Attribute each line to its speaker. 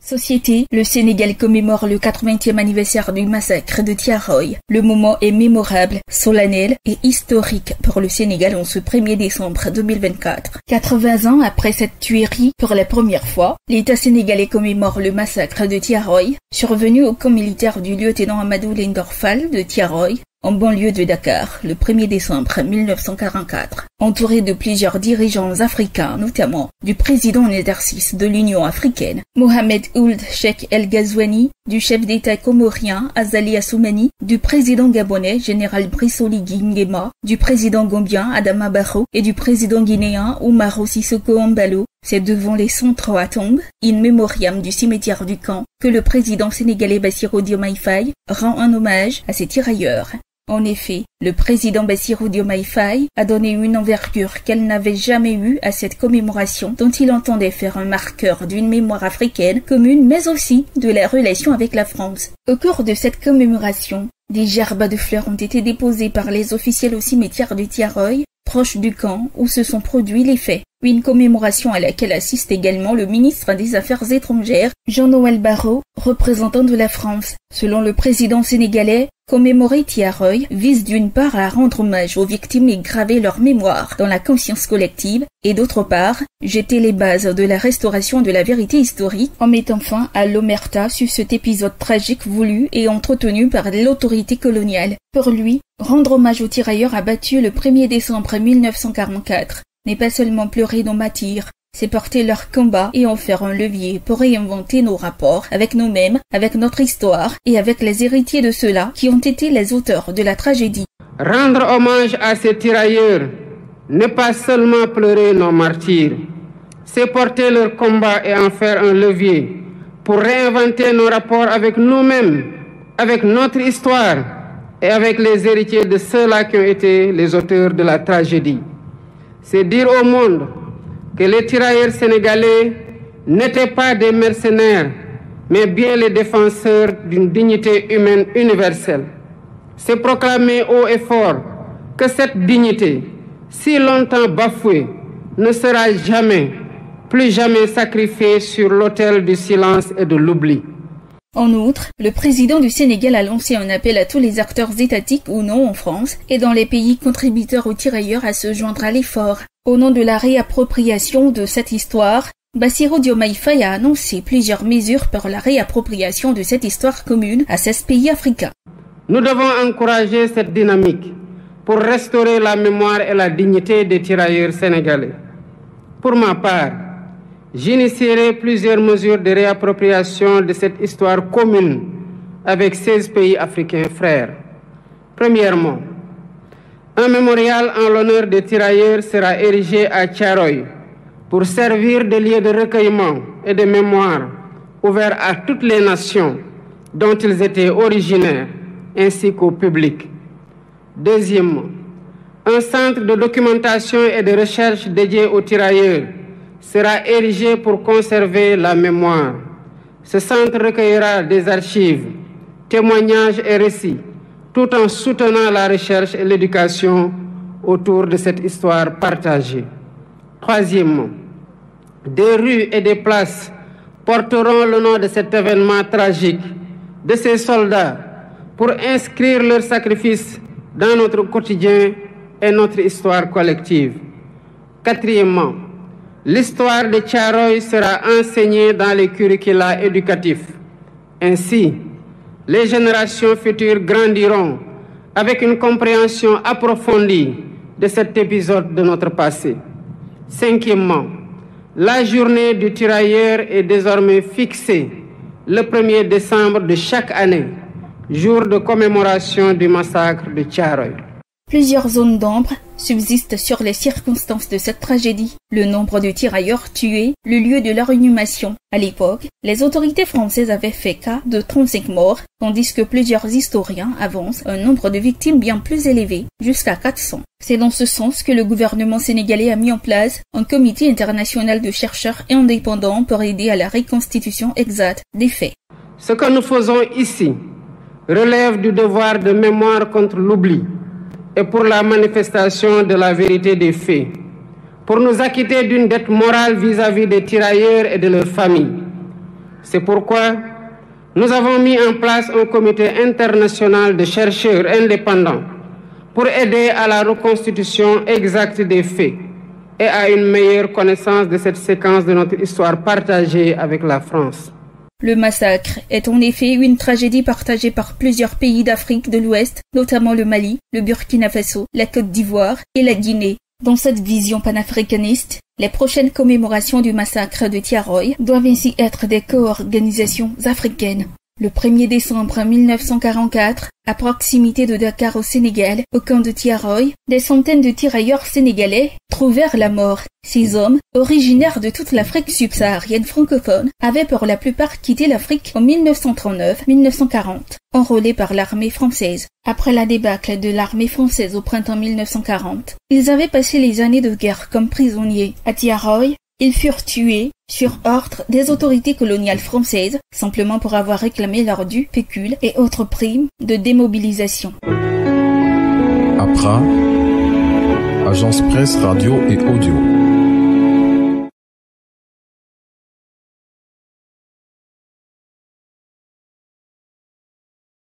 Speaker 1: Société, le Sénégal commémore le 80e anniversaire du massacre de Thiaroye. Le moment est mémorable, solennel et historique pour le Sénégal en ce 1er décembre 2024. 80 ans après cette tuerie, pour la première fois, l'État sénégalais commémore le massacre de Thiaroye, survenu au camp militaire du lieutenant Amadou Lindor Fall de Thiaroye, en banlieue de Dakar, le 1er décembre 1944. Entouré de plusieurs dirigeants africains, notamment du président en exercice de l'Union africaine, Mohamed Ould Cheikh El Ghazouani, du chef d'État comorien Azali Assoumani, du président gabonais Général Brice Oligui Nguema, du président gambien Adama Barrow et du président guinéen Umaro Sissoko Embalo, c'est devant les 103 tombes in memoriam du cimetière du camp que le président sénégalais Bassirou Diomaye Faye rend un hommage à ces tirailleurs. En effet, le président Bassirou Diomaye Faye a donné une envergure qu'elle n'avait jamais eue à cette commémoration dont il entendait faire un marqueur d'une mémoire africaine commune mais aussi de la relation avec la France. Au cours de cette commémoration, des gerbes de fleurs ont été déposées par les officiels au cimetière de Thiaroye, proche du camp où se sont produits les faits. Une commémoration à laquelle assiste également le ministre des Affaires étrangères, Jean-Noël Barrot, représentant de la France. Selon le président sénégalais, commémorer Thiaroye vise d'une part à rendre hommage aux victimes et graver leur mémoire dans la conscience collective, et d'autre part, jeter les bases de la restauration de la vérité historique en mettant fin à l'omerta sur cet épisode tragique voulu et entretenu par l'autorité coloniale. Pour lui, rendre hommage aux tirailleurs abattus le 1er décembre 1944 n'est pas seulement pleurer nos martyrs, c'est porter leur combat et en faire un levier pour réinventer nos rapports avec nous-mêmes, avec notre histoire et avec les héritiers de ceux-là qui ont été les auteurs de la tragédie.
Speaker 2: Rendre hommage à ces tirailleurs n'est pas seulement pleurer nos martyrs, c'est porter leur combat et en faire un levier pour réinventer nos rapports avec nous-mêmes, avec notre histoire et avec les héritiers de ceux-là qui ont été les auteurs de la tragédie. C'est dire au monde que les tirailleurs sénégalais n'étaient pas des mercenaires, mais bien les défenseurs d'une dignité humaine universelle. C'est proclamer haut et fort que cette dignité, si longtemps bafouée, ne sera jamais, plus jamais sacrifiée sur l'autel du silence et de l'oubli.
Speaker 1: En outre, le président du Sénégal a lancé un appel à tous les acteurs étatiques ou non en France et dans les pays contributeurs aux tirailleurs à se joindre à l'effort. Au nom de la réappropriation de cette histoire, Bassirou Diomaye Faye a annoncé plusieurs mesures pour la réappropriation de cette histoire commune à 16 pays africains.
Speaker 2: Nous devons encourager cette dynamique pour restaurer la mémoire et la dignité des tirailleurs sénégalais. Pour ma part, j'initierai plusieurs mesures de réappropriation de cette histoire commune avec 16 pays africains frères. Premièrement, un mémorial en l'honneur des tirailleurs sera érigé à Thiaroye pour servir de lieu de recueillement et de mémoire ouvert à toutes les nations dont ils étaient originaires ainsi qu'au public. Deuxièmement, un centre de documentation et de recherche dédié aux tirailleurs sera érigé pour conserver la mémoire. Ce centre recueillera des archives, témoignages et récits, tout en soutenant la recherche et l'éducation autour de cette histoire partagée. Troisièmement, des rues et des places porteront le nom de cet événement tragique, de ces soldats, pour inscrire leur sacrifice dans notre quotidien et notre histoire collective. Quatrièmement, l'histoire de Thiaroye sera enseignée dans les curricula éducatifs. Ainsi, les générations futures grandiront avec une compréhension approfondie de cet épisode de notre passé. Cinquièmement, la journée du tirailleur est désormais fixée le 1er décembre de chaque année, jour de commémoration du massacre de Thiaroye.
Speaker 1: Plusieurs zones d'ombre subsistent sur les circonstances de cette tragédie. Le nombre de tirailleurs tués, le lieu de leur inhumation. À l'époque, les autorités françaises avaient fait cas de 35 morts, tandis que plusieurs historiens avancent un nombre de victimes bien plus élevé, jusqu'à 400. C'est dans ce sens que le gouvernement sénégalais a mis en place un comité international de chercheurs indépendants pour aider à la reconstitution exacte des faits.
Speaker 2: Ce que nous faisons ici relève du devoir de mémoire contre l'oubli et pour la manifestation de la vérité des faits, pour nous acquitter d'une dette morale vis-à-vis des tirailleurs et de leurs familles. C'est pourquoi nous avons mis en place un comité international de chercheurs indépendants pour aider à la reconstitution exacte des faits et à une meilleure connaissance de cette séquence de notre histoire partagée avec la France.
Speaker 1: Le massacre est en effet une tragédie partagée par plusieurs pays d'Afrique de l'Ouest, notamment le Mali, le Burkina Faso, la Côte d'Ivoire et la Guinée. Dans cette vision panafricaniste, les prochaines commémorations du massacre de Thiaroye doivent ainsi être des co-organisations africaines. Le 1er décembre 1944, à proximité de Dakar au Sénégal, au camp de Thiaroye, des centaines de tirailleurs sénégalais trouvèrent la mort. Ces hommes, originaires de toute l'Afrique subsaharienne francophone, avaient pour la plupart quitté l'Afrique en 1939-1940, enrôlés par l'armée française. Après la débâcle de l'armée française au printemps 1940, ils avaient passé les années de guerre comme prisonniers. À Thiaroye, ils furent tués sur ordre des autorités coloniales françaises, simplement pour avoir réclamé leur dû pécule et autres primes de démobilisation.
Speaker 3: APRA, Agence Presse Radio et Audio.